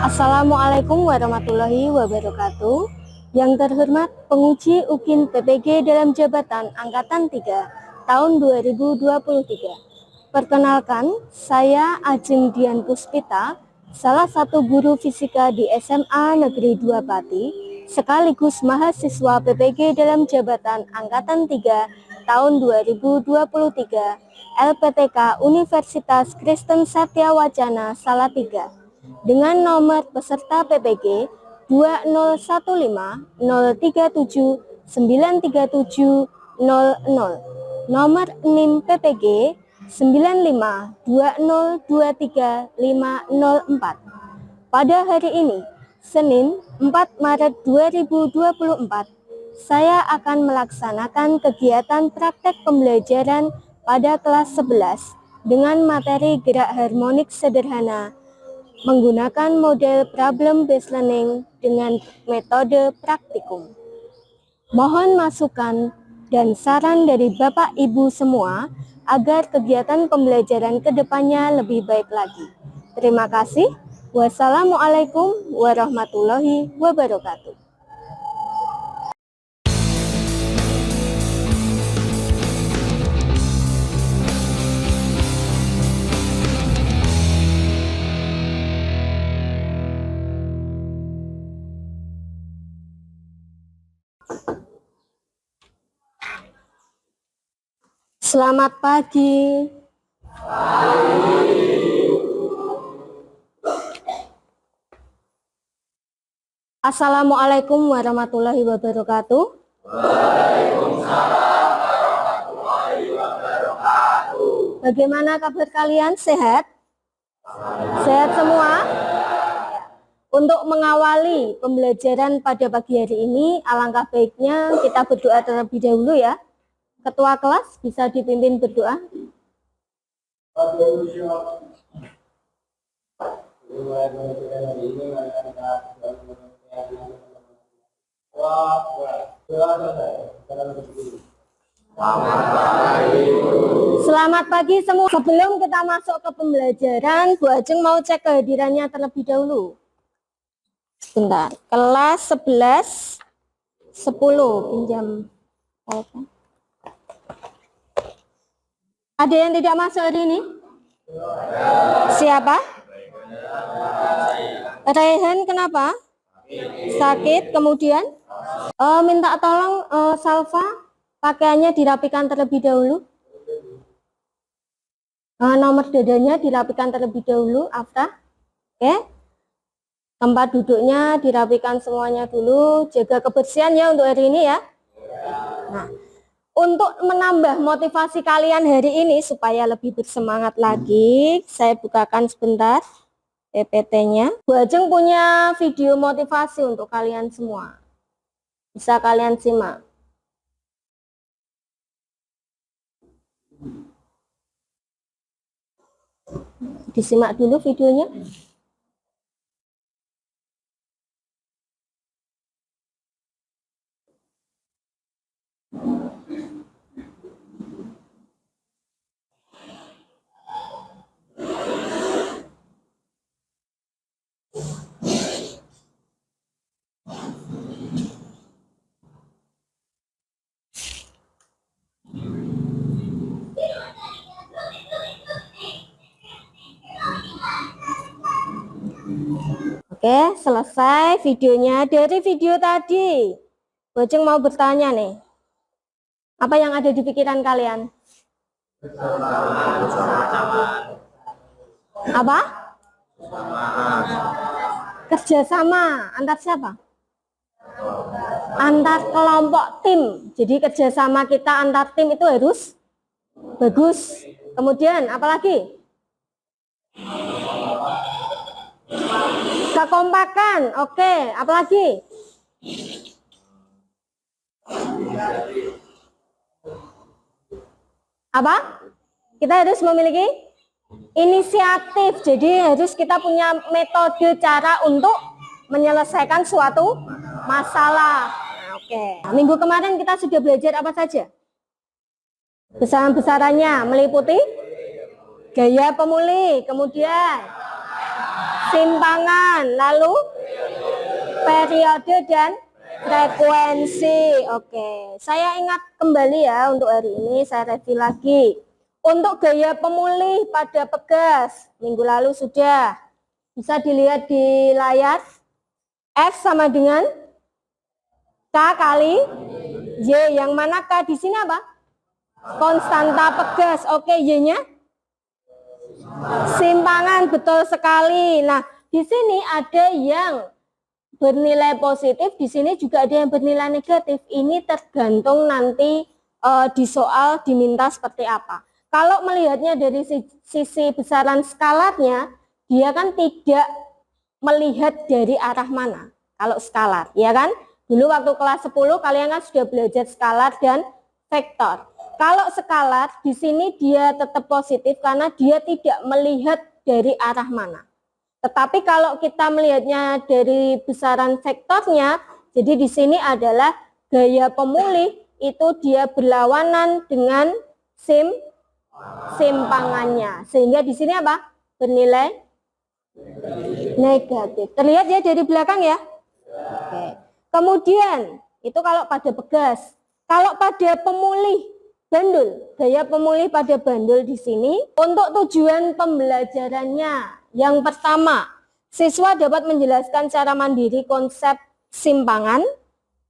Assalamualaikum warahmatullahi wabarakatuh. Yang terhormat penguji UKIN PPG dalam jabatan Angkatan 3 tahun 2023. Perkenalkan, saya Ajeng Dian Puspita, salah satu guru fisika di SMA Negeri 2 Pati, sekaligus mahasiswa PPG dalam jabatan Angkatan 3 tahun 2023, LPTK Universitas Kristen Satya Wacana Salatiga. Dengan nomor peserta PPG 20159379000, nomor NIM PPG 9520235504. Pada hari ini, Senin 4 Maret 2024, saya akan melaksanakan kegiatan praktek pembelajaran pada kelas 11 dengan materi gerak harmonik sederhana menggunakan model problem based learning dengan metode praktikum. Mohon masukan dan saran dari Bapak Ibu semua agar kegiatan pembelajaran kedepannya lebih baik lagi. Terima kasih. Wassalamualaikum warahmatullahi wabarakatuh. Selamat pagi. Assalamualaikum warahmatullahi wabarakatuh. Waalaikumsalam warahmatullahi wabarakatuh. Bagaimana kabar kalian? Sehat? Sehat semua? Untuk mengawali pembelajaran pada pagi hari ini, alangkah baiknya kita berdoa terlebih dahulu ya. Ketua kelas bisa dipimpin berdoa. Selamat pagi semua. Sebelum kita masuk ke pembelajaran, Bu Ajeng mau cek kehadirannya terlebih dahulu. Sebentar. Kelas 11 10 pinjam. Ada yang tidak masuk hari ini? Siapa? Rehan, kenapa? Sakit, kemudian? Minta tolong Salva, pakaiannya dirapikan terlebih dahulu. Nomor dadanya dirapikan terlebih dahulu, Afta. Oke. Tempat duduknya dirapikan semuanya dulu. Jaga kebersihan ya untuk hari ini ya. Nah, untuk menambah motivasi kalian hari ini supaya lebih bersemangat lagi, saya bukakan sebentar PPT-nya. Bu Ajeng punya video motivasi untuk kalian semua. Bisa kalian simak. Disimak dulu videonya. Oke, selesai videonya. Dari video tadi, Bu Ajeng mau bertanya nih. Apa yang ada di pikiran kalian? Apa? Kerjasama. Antar siapa? Antar kelompok tim. Jadi kerjasama kita antar tim itu harus bagus. Kemudian apa lagi? Kekompakan. Oke, apa lagi? Apa? Kita harus memiliki inisiatif. Jadi harus kita punya metode cara untuk menyelesaikan suatu masalah. Nah, oke. Minggu kemarin kita sudah belajar apa saja? Besaran-besarannya meliputi gaya pemulih, kemudian simpangan, lalu periode dan frekuensi. Oke, saya ingat kembali ya untuk hari ini, saya review lagi. Untuk gaya pemulih pada pegas, minggu lalu sudah bisa dilihat di layar. F sama dengan K kali Y, yang mana K di sini apa? Konstanta pegas. Oke, Y-nya simpangan, betul sekali. Nah, di sini ada yang bernilai positif, di sini juga ada yang bernilai negatif. Ini tergantung nanti di soal diminta seperti apa. Kalau melihatnya dari sisi besaran skalarnya, dia kan tidak melihat dari arah mana. Kalau skalar, ya kan? Dulu waktu kelas 10 kalian kan sudah belajar skalar dan vektor. Kalau skalar di sini dia tetap positif karena dia tidak melihat dari arah mana. Tetapi kalau kita melihatnya dari besaran vektornya, jadi di sini adalah gaya pemulih itu dia berlawanan dengan simpangannya. Sehingga di sini apa? Bernilai negatif. Terlihat ya dari belakang ya? Oke. Kemudian, itu kalau pada pegas. Kalau pada pemulih bandul, gaya pemulih pada bandul di sini, untuk tujuan pembelajarannya, yang pertama, siswa dapat menjelaskan secara mandiri konsep simpangan,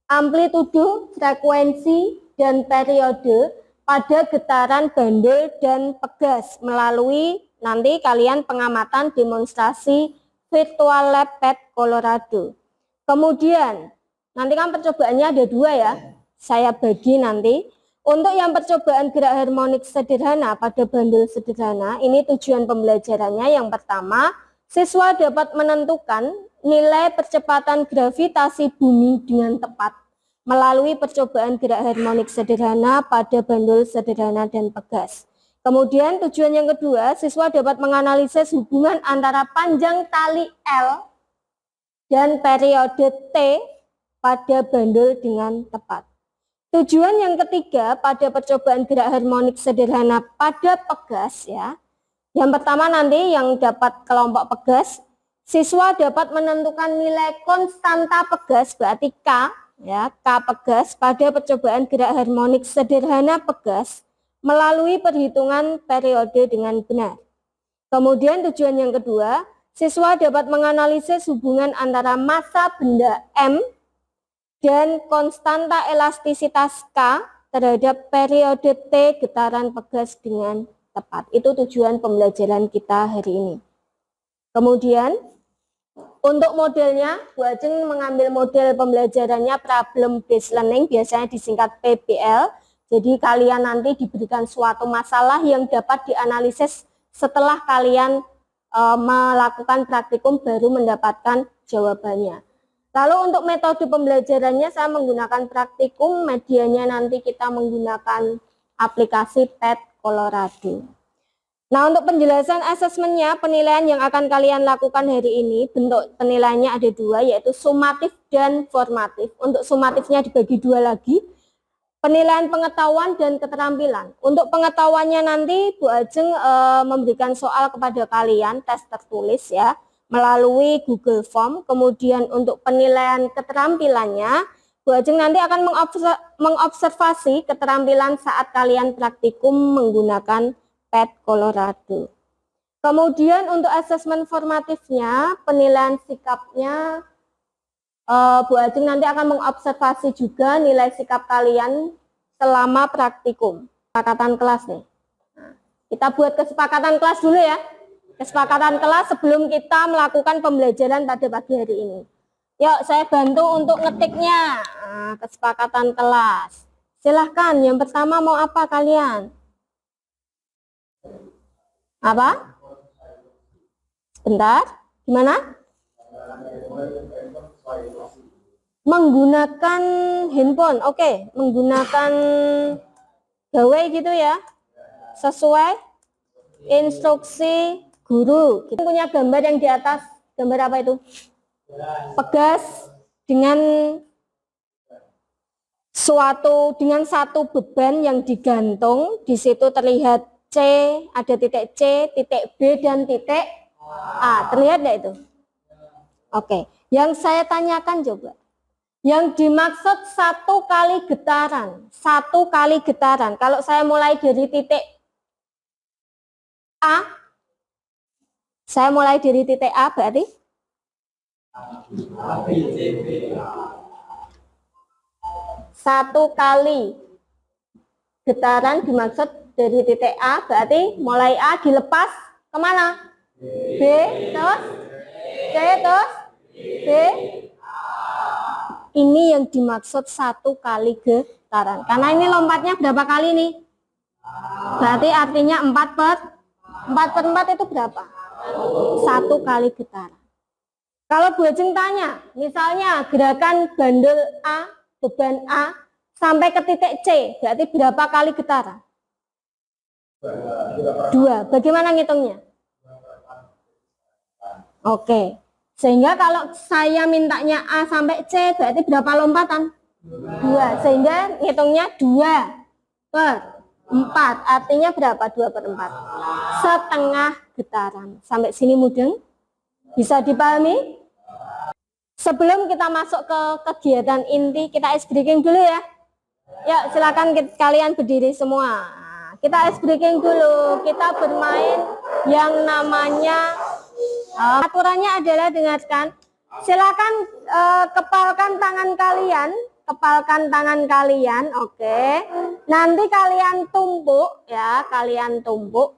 amplitudo, frekuensi, dan periode pada getaran bandul dan pegas melalui nanti kalian pengamatan demonstrasi virtual lab PET Colorado. Kemudian nanti kan percobaannya ada 2 ya, saya bagi nanti. Untuk yang percobaan gerak harmonik sederhana pada bandul sederhana, ini tujuan pembelajarannya. Yang pertama, siswa dapat menentukan nilai percepatan gravitasi bumi dengan tepat melalui percobaan gerak harmonik sederhana pada bandul sederhana dan pegas. Kemudian tujuan yang kedua, siswa dapat menganalisis hubungan antara panjang tali L dan periode T pada bandul dengan tepat. Tujuan yang ketiga pada percobaan gerak harmonik sederhana pada pegas ya. Yang pertama nanti yang dapat kelompok pegas, siswa dapat menentukan nilai konstanta pegas berarti K ya, K pegas pada percobaan gerak harmonik sederhana pegas melalui perhitungan periode dengan benar. Kemudian tujuan yang kedua, siswa dapat menganalisis hubungan antara massa benda M dan konstanta elastisitas K terhadap periode T getaran pegas dengan tepat. Itu tujuan pembelajaran kita hari ini. Kemudian untuk modelnya, Bu Ajeng mengambil model pembelajarannya problem based learning, biasanya disingkat PBL. Jadi kalian nanti diberikan suatu masalah yang dapat dianalisis setelah kalian melakukan praktikum baru mendapatkan jawabannya. Lalu untuk metode pembelajarannya saya menggunakan praktikum, medianya nanti kita menggunakan aplikasi PET Colorado. Nah, untuk penjelasan asesmennya, penilaian yang akan kalian lakukan hari ini, bentuk penilaiannya ada 2, yaitu sumatif dan formatif. Untuk sumatifnya dibagi 2 lagi, penilaian pengetahuan dan keterampilan. Untuk pengetahuannya nanti Bu Ajeng memberikan soal kepada kalian, tes tertulis ya, melalui Google Form. Kemudian untuk penilaian keterampilannya, Bu Ajeng nanti akan mengobservasi keterampilan saat kalian praktikum menggunakan PET Colorado. Kemudian untuk asesmen formatifnya, penilaian sikapnya, Bu Ajeng nanti akan mengobservasi juga nilai sikap kalian selama praktikum. Kesepakatan kelas nih. Nah, kita buat kesepakatan kelas dulu ya. Kesepakatan kelas sebelum kita melakukan pembelajaran pada pagi hari ini. Yuk, saya bantu untuk ngetiknya. Nah, kesepakatan kelas. Silahkan, yang pertama mau apa kalian? Apa? Bentar, gimana? Menggunakan handphone, oke. Menggunakan gawai gitu ya. Sesuai instruksi guru. Kita punya gambar yang di atas, gambar apa itu? Pegas dengan satu beban yang digantung. Di situ terlihat C, ada titik C, titik B dan titik A. Terlihat enggak itu? Oke, yang saya tanyakan coba. Yang dimaksud satu kali getaran. Satu kali getaran. Kalau saya mulai dari titik A, saya mulai dari titik A berarti satu kali getaran dimaksud dari titik A, berarti mulai A dilepas kemana? B, terus C, terus B. Ini yang dimaksud satu kali getaran. Karena ini lompatnya berapa kali nih? Berarti artinya 4 per 4 itu berapa? Satu kali getaran. Kalau Bu Ajeng tanya, misalnya gerakan bandul A, beban A, sampai ke titik C, berarti berapa kali getaran? 2. Bagaimana ngitungnya? Oke. Sehingga kalau saya mintanya A sampai C, berarti berapa lompatan? 2. Sehingga ngitungnya 2 per 4. Artinya berapa 2 per 4? Setengah getaran. Sampai sini mudeng? Bisa dipahami? Sebelum kita masuk ke kegiatan inti, kita ice breaking dulu ya. Ya, silakan kalian berdiri semua. Kita ice breaking dulu. Kita bermain yang namanya aturannya adalah dengarkan. Silakan kepalkan tangan kalian, oke. Nanti kalian tumpuk ya, kalian tumpuk.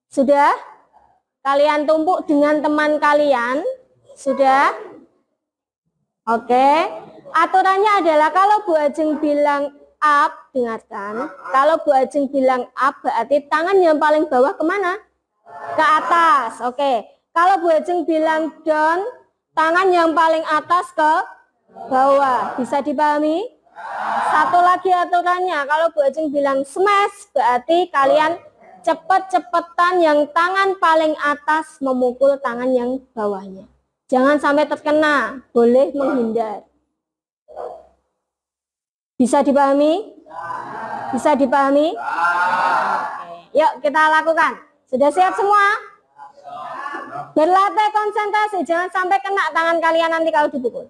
Sudah? Kalian tumpuk dengan teman kalian. Sudah? Oke. Aturannya adalah kalau Bu Ajeng bilang up, dengarkan. Kalau Bu Ajeng bilang up, berarti tangan yang paling bawah kemana? Ke atas. Oke. Kalau Bu Ajeng bilang down, tangan yang paling atas ke bawah. Bisa dipahami? Satu lagi aturannya, kalau Bu Ajeng bilang smash, berarti kalian cepet-cepetan yang tangan paling atas memukul tangan yang bawahnya. Jangan sampai terkena, boleh menghindar. Bisa dipahami? Bisa dipahami? Yuk kita lakukan. Sudah siap semua? Berlatih konsentrasi, jangan sampai kena tangan kalian nanti kalau dipukul.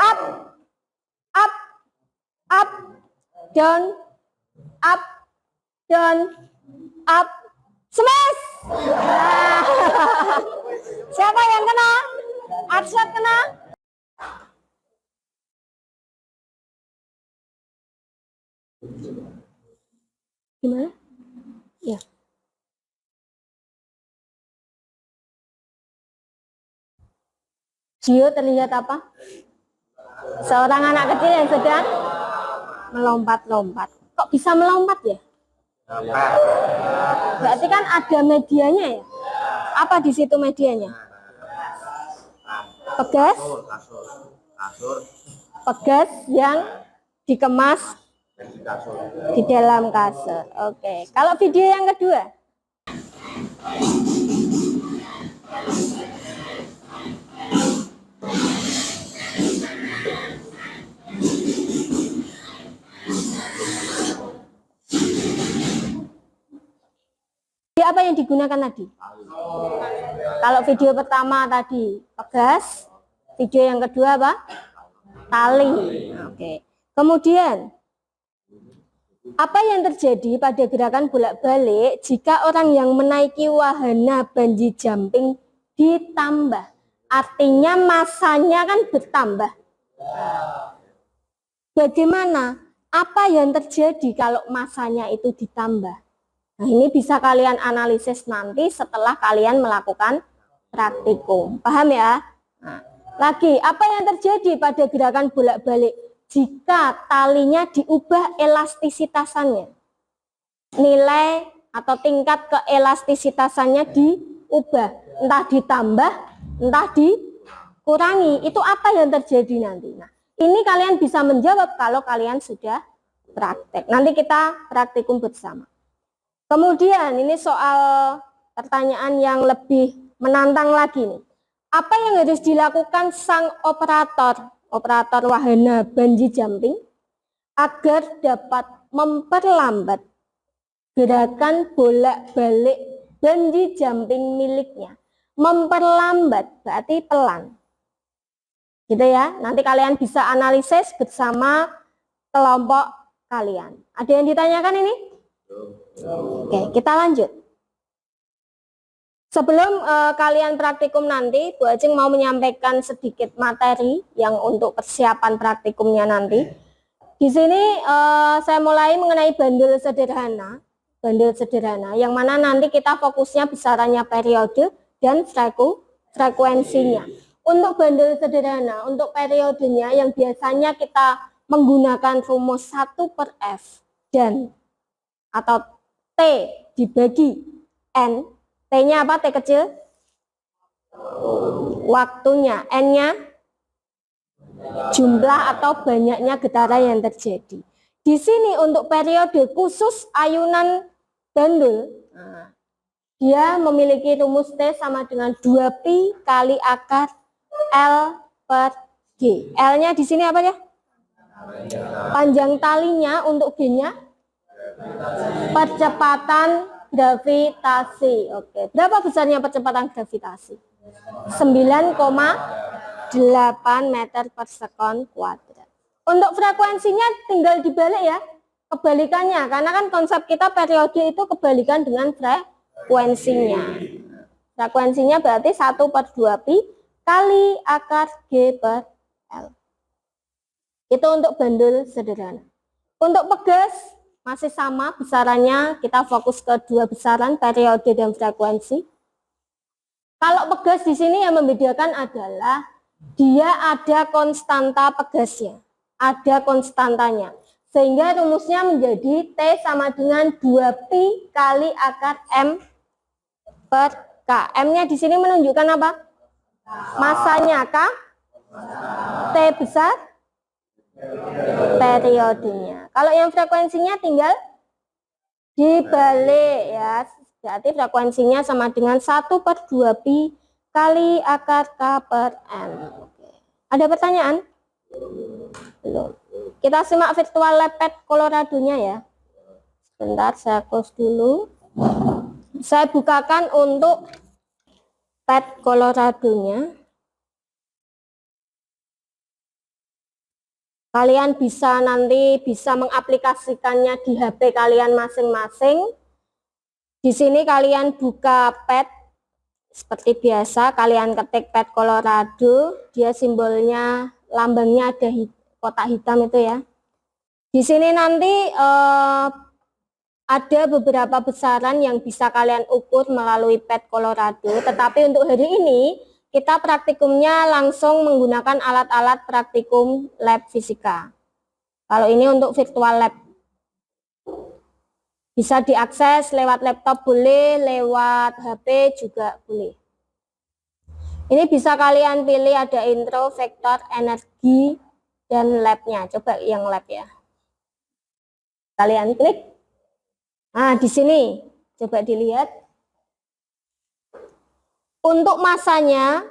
Up, up, up, down, up, down, up, smash. Nah. Siapa yang kena? Arsyad kena? Gimana? Ya. Gio terlihat apa? Seorang anak kecil yang sedang melompat-lompat. Kok bisa melompat ya? Berarti kan ada medianya ya? Apa di situ medianya? Pegas? Pegas yang dikemas di dalam kasur. Oke. Kalau video yang kedua? Apa yang digunakan tadi? Kalau video pertama tadi pegas, video yang kedua apa? Tali. Oke. Kemudian apa yang terjadi pada gerakan bolak-balik jika orang yang menaiki wahana bungee jumping ditambah? Artinya masanya kan bertambah. Bagaimana? Apa yang terjadi kalau masanya itu ditambah? Nah, ini bisa kalian analisis nanti setelah kalian melakukan praktikum. Paham ya? Nah, lagi, apa yang terjadi pada gerakan bolak-balik jika talinya diubah elastisitasannya? Nilai atau tingkat keelastisitasannya diubah. Entah ditambah, entah dikurangi. Itu apa yang terjadi nanti? Nah, ini kalian bisa menjawab kalau kalian sudah praktek. Nanti kita praktikum bersama. Kemudian ini soal pertanyaan yang lebih menantang lagi nih. Apa yang harus dilakukan sang operator wahana bungee jumping agar dapat memperlambat gerakan bolak-balik bungee jumping miliknya? Memperlambat berarti pelan. Gitu ya. Nanti kalian bisa analisis bersama kelompok kalian. Ada yang ditanyakan ini? Oke, kita lanjut. Sebelum kalian praktikum nanti, Bu Ajeng mau menyampaikan sedikit materi yang untuk persiapan praktikumnya nanti. Di sini saya mulai mengenai bandul sederhana. Bandul sederhana, yang mana nanti kita fokusnya besarannya periode dan frekuensinya. Untuk bandul sederhana, untuk periodenya yang biasanya kita menggunakan rumus 1/F dan atau T dibagi N. T-nya apa? T kecil? Waktunya. N-nya? Jumlah atau banyaknya getaran yang terjadi. Di sini untuk periode khusus ayunan bandul, dia memiliki rumus T sama dengan 2pi kali akar L per G. L-nya di sini apa ya? Panjang talinya. Untuk G-nya? Percepatan gravitasi. Oke, berapa besarnya percepatan gravitasi? 9,8 meter per sekon kuadrat. Untuk frekuensinya tinggal dibalik ya, kebalikannya, karena kan konsep kita periode itu kebalikan dengan frekuensinya. Frekuensinya berarti 1/2pi kali akar G per L. Itu untuk bandul sederhana. Untuk pegas masih sama besarannya, kita fokus ke dua besaran, periode dan frekuensi. Kalau pegas di sini yang membedakan adalah dia ada konstanta pegasnya, ada konstantanya. Sehingga rumusnya menjadi T sama dengan 2pi kali akar M per K. M-nya di sini menunjukkan apa? Masanya. K? T besar? Periodenya. Kalau yang frekuensinya tinggal dibalik ya, berarti frekuensinya sama dengan 1/2pi kali akar K per M. Oke. Ada pertanyaan? Belum. Kita simak virtual lab pet Colorado-nya ya. Sebentar, saya close dulu. Saya bukakan untuk pet Colorado-nya. Kalian bisa nanti mengaplikasikannya di HP kalian masing-masing. Di sini kalian buka pet seperti biasa, kalian ketik pet Colorado, dia simbolnya, lambangnya ada kotak hitam itu ya. Di sini nanti ada beberapa besaran yang bisa kalian ukur melalui pet Colorado, tetapi untuk hari ini kita praktikumnya langsung menggunakan alat-alat praktikum lab fisika. Kalau ini untuk virtual lab. Bisa diakses lewat laptop boleh, lewat HP juga boleh. Ini bisa kalian pilih, ada intro, vektor, energi, dan labnya. Coba yang lab ya. Kalian klik. Nah, di sini coba dilihat. Untuk masanya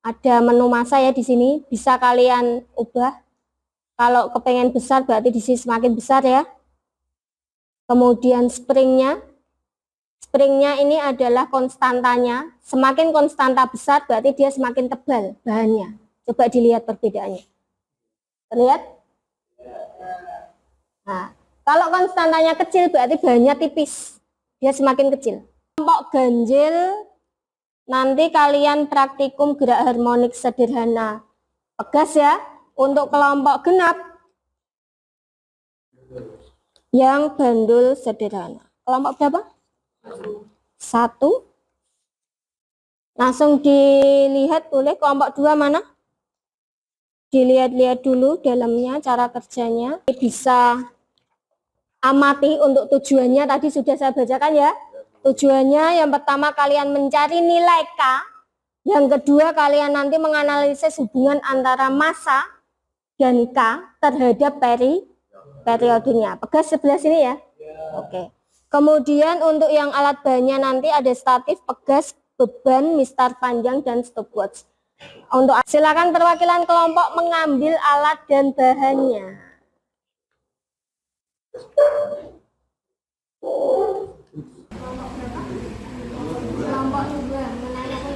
ada menu massa ya di sini, bisa kalian ubah. Kalau kepengen besar berarti di sini semakin besar ya. Kemudian springnya ini adalah konstantanya. Semakin konstanta besar berarti dia semakin tebal bahannya. Coba dilihat perbedaannya. Terlihat? Nah, kalau konstantanya kecil berarti bahannya tipis. Dia semakin kecil. Kelompok ganjil. Nanti kalian praktikum gerak harmonik sederhana pegas ya. Untuk kelompok genap yang bandul sederhana. Kelompok berapa? 1. Langsung dilihat boleh. Kelompok 2 mana? Dilihat-lihat dulu dalamnya, cara kerjanya. Bisa amati untuk tujuannya, tadi sudah saya bacakan ya. Tujuannya yang pertama kalian mencari nilai K, yang kedua kalian nanti menganalisis hubungan antara massa dan K terhadap periodenya. Pegas sebelah sini ya. Oke. Kemudian untuk yang alat bahannya nanti ada statif, pegas, beban, mistar panjang, dan stopwatch. Untuk silakan perwakilan kelompok mengambil alat dan bahannya. Kelompok 2 menanyakan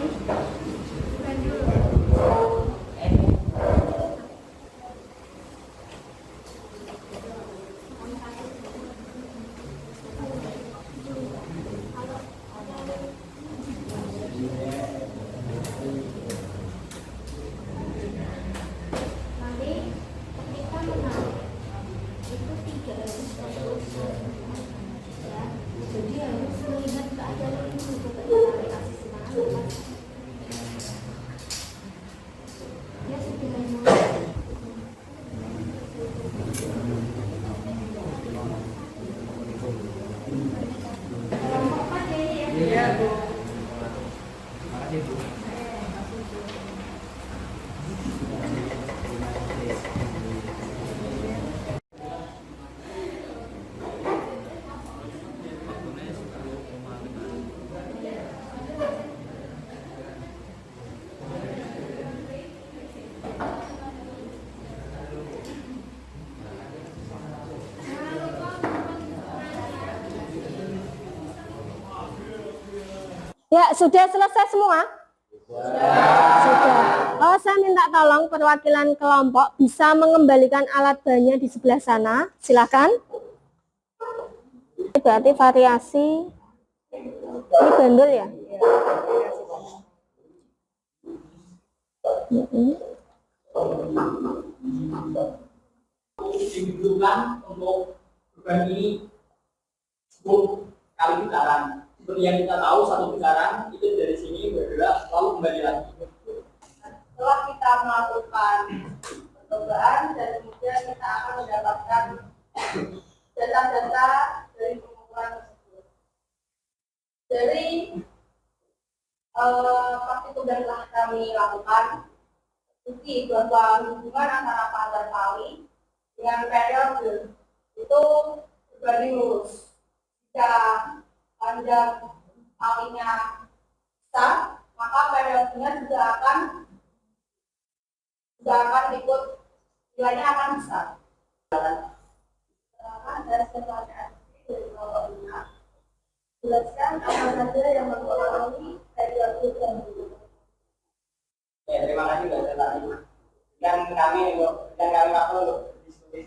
Jadi harus melihat keadaan itu reaksi semangat. Ya sudah. Iya, Bu. Makasih, Bu. Ya, sudah selesai semua? Sudah. Oh, saya minta tolong perwakilan kelompok bisa mengembalikan alat banyak di sebelah sana. Silakan. Berarti variasi. Ini bandul ya? Dibutuhkan untuk beban ini 10 kali putaran. Seperti yang kita tahu, satu putaran itu dari sini bergerak lalu kembali lagi. Setelah kita melakukan percobaan dan kemudian kita akan mendapatkan data-data dari pengukuran tersebut. Dari praktikum yang telah kami lakukan, bukti bahwa hubungan antara panjang kali dengan periode itu berbanding lurus. Jika panjang kalinya besar, maka periodenya juga akan ikut nilainya akan besar. Dan pertanyaan dari kelompok 5, jelaskan apa saja yang mempengaruhi periode tersebut. Ya, terima kasih Mbak Celani. Dan kami waktu untuk diskusi.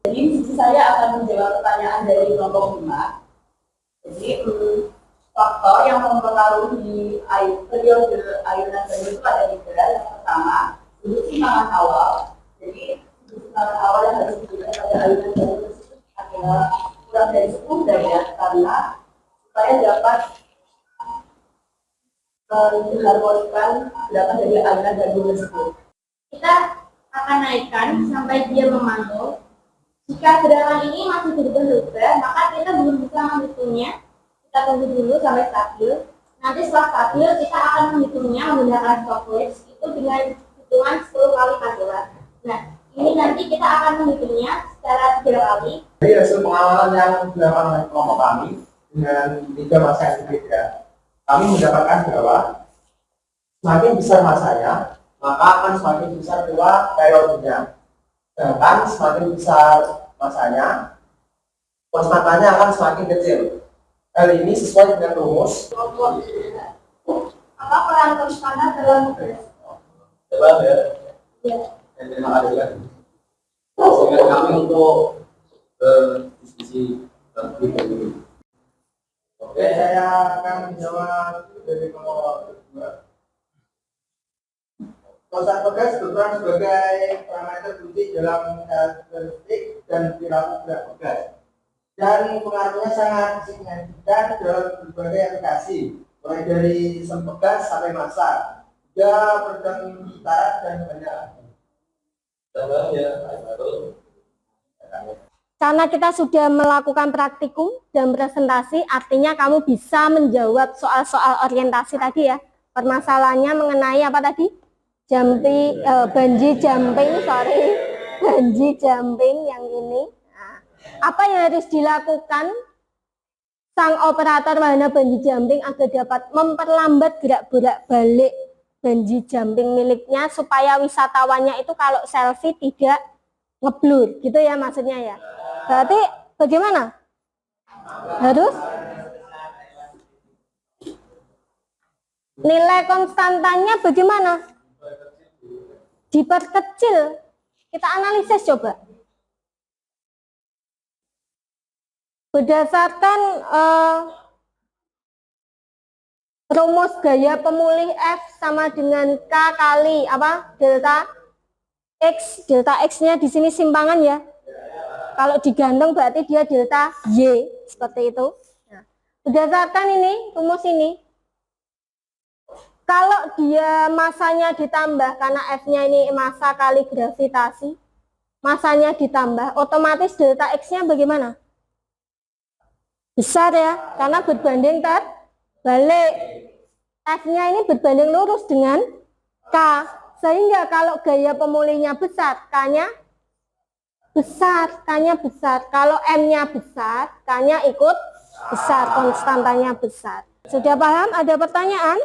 Jadi saya akan menjawab pertanyaan dari kelompok 5. Jadi faktor yang mempengaruhi periode airan banjir itu ada 3. Yang pertama, duduk simpangan awal. Jadi duduk simpangan awal yang harus diberikan pada airan banjir tersebut adalah kurang dari 10 derajat karena supaya dapat mengharmoniskan gerakan dari airan banjir tersebut. Kita akan naikkan sampai dia memantul. Jika gerakan ini masih berubah-ubah, maka kita belum bisa menghitungnya. Kita tunggu dulu sampai stabil. Nanti setelah stabil, kita akan menghitungnya menggunakan stopwatch itu dengan hitungan 10 kali panggilan. Nah, ini nanti kita akan menghitungnya secara 3 kali. Dari hasil pengawalan yang dilakukan oleh kelompok kami dengan 3 masa yang berbeda, kami mendapatkan bahwa semakin besar masanya, maka akan semakin besar pula periodenya. Sedangkan semakin besar masanya, konstantanya akan semakin kecil. Hal ini sesuai dengan rumus. Apa peran konstanta dalam progres? Coba ya. Ya. Terima kasih kan. Sehingga kami untuk diskusi lebih dulu. Oke, saya akan menjawab dari kelompok 2. Konstan progres berperan sebagai parameter kunci dalam karakteristik dan perilaku gerak progres. Dan pengaruhnya sangat signifikan dalam berbagai aplikasi, mulai dari sistem progres sampai massa, hingga program gitaran dan banyak. Coba ya, baru. Karena kita sudah melakukan praktikum dan presentasi, artinya kamu bisa menjawab soal-soal orientasi tadi ya. Permasalahannya mengenai apa tadi? Bungee jumping yang ini. Nah, apa yang harus dilakukan sang operator wahana bungee jumping agar dapat memperlambat gerak balik bungee jumping miliknya supaya wisatawannya itu kalau selfie tidak ngeblur, gitu ya maksudnya ya. Berarti bagaimana? Harus nilai konstantanya bagaimana? Diperkecil. Kita analisis coba. Berdasarkan rumus gaya pemulih F sama dengan K kali apa? Delta X. Delta X-nya di sini simpangan ya. Kalau digantung berarti dia delta Y, seperti itu. Nah, berdasarkan ini, rumus ini, kalau dia masanya ditambah, karena F-nya ini massa kali gravitasi, masanya ditambah, otomatis delta X-nya bagaimana? Besar ya, karena berbanding terbalik. F-nya ini berbanding lurus dengan K, sehingga kalau gaya pemulihnya besar, K-nya besar, K-nya besar. Kalau M-nya besar, K-nya ikut besar, konstantanya besar. Sudah paham? Ada pertanyaan?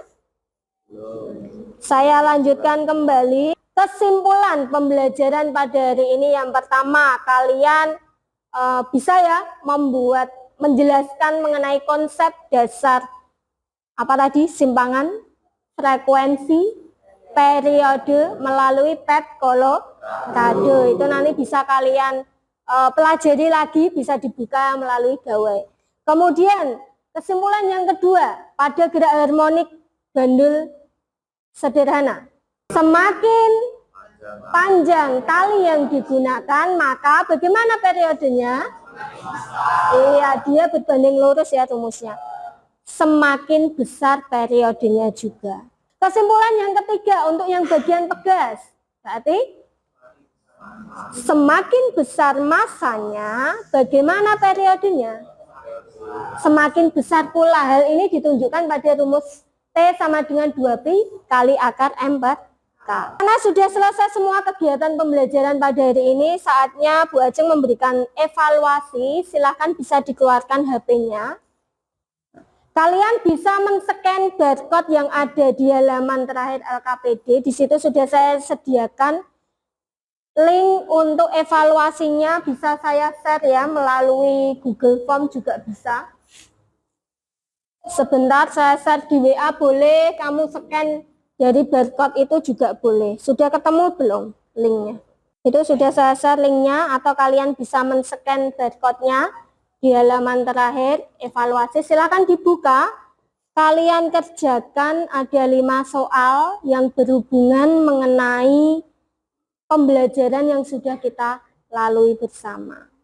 Saya lanjutkan kembali. Kesimpulan pembelajaran pada hari ini, yang pertama, kalian bisa ya menjelaskan mengenai konsep dasar apa tadi, simpangan, frekuensi, periode melalui pet kolorado. Itu nanti bisa kalian pelajari lagi, bisa dibuka melalui gawai. Kemudian kesimpulan yang kedua, pada gerak harmonik bandul sederhana, semakin panjang tali yang digunakan, maka bagaimana periodenya? Iya, dia berbanding lurus ya rumusnya. Semakin besar periodenya juga. Kesimpulan yang ketiga untuk yang bagian pegas, berarti semakin besar masanya, bagaimana periodenya? Semakin besar pula. Hal ini ditunjukkan pada rumus T sama dengan 2pi kali akar M/K. Karena sudah selesai semua kegiatan pembelajaran pada hari ini, saatnya Bu Ajeng memberikan evaluasi. Silahkan bisa dikeluarkan HP-nya. Kalian bisa men-scan barcode yang ada di halaman terakhir LKPD. Di situ sudah saya sediakan link untuk evaluasinya, bisa saya share ya melalui Google Form juga bisa. Sebentar saya share di WA, boleh kamu scan dari barcode itu juga boleh. Sudah ketemu belum linknya? Itu sudah saya share linknya, atau kalian bisa men-scan barcode-nya di halaman terakhir evaluasi. Silakan dibuka, kalian kerjakan. Ada 5 soal yang berhubungan mengenai pembelajaran yang sudah kita lalui bersama.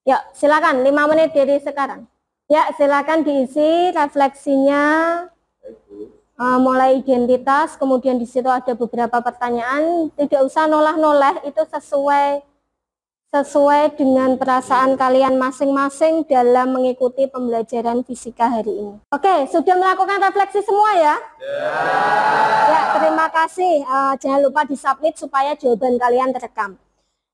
Yuk, silakan 5 menit dari sekarang. Ya, silakan diisi refleksinya, mulai identitas, kemudian di situ ada beberapa pertanyaan. Tidak usah noleh-noleh, itu sesuai dengan perasaan kalian masing-masing dalam mengikuti pembelajaran fisika hari ini. Oke, sudah melakukan refleksi semua ya? Ya, terima kasih. Jangan lupa disubmit supaya jawaban kalian terekam.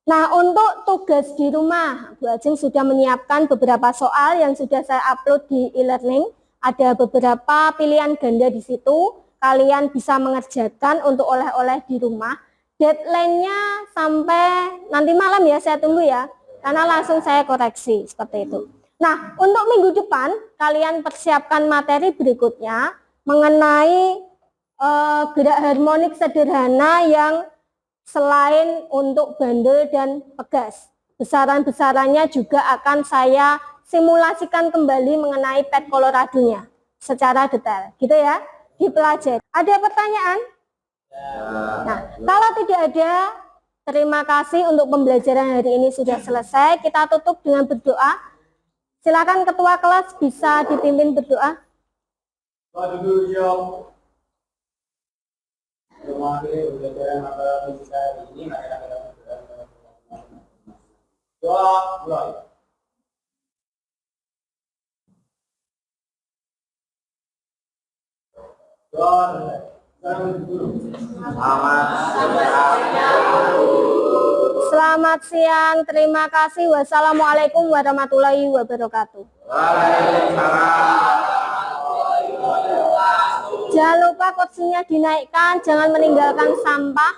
Nah, untuk tugas di rumah, Bu Ajeng sudah menyiapkan beberapa soal yang sudah saya upload di e-learning. Ada beberapa pilihan ganda di situ. Kalian bisa mengerjakan untuk oleh-oleh di rumah. Deadline-nya sampai nanti malam ya, saya tunggu ya. Karena langsung saya koreksi, seperti itu. Nah, untuk minggu depan, kalian persiapkan materi berikutnya mengenai gerak harmonik sederhana yang selain untuk bandul dan pegas. Besaran-besarannya juga akan saya simulasikan kembali mengenai pet koloradonya secara detail, gitu ya, dipelajari. Ada pertanyaan? Nah, kalau tidak ada, terima kasih untuk pembelajaran hari ini sudah selesai. Kita tutup dengan berdoa. Silakan ketua kelas bisa dipimpin berdoa. Selamat siang, terima kasih. Wassalamualaikum warahmatullahi wabarakatuh. Jangan lupa kursinya dinaikkan, jangan meninggalkan sampah.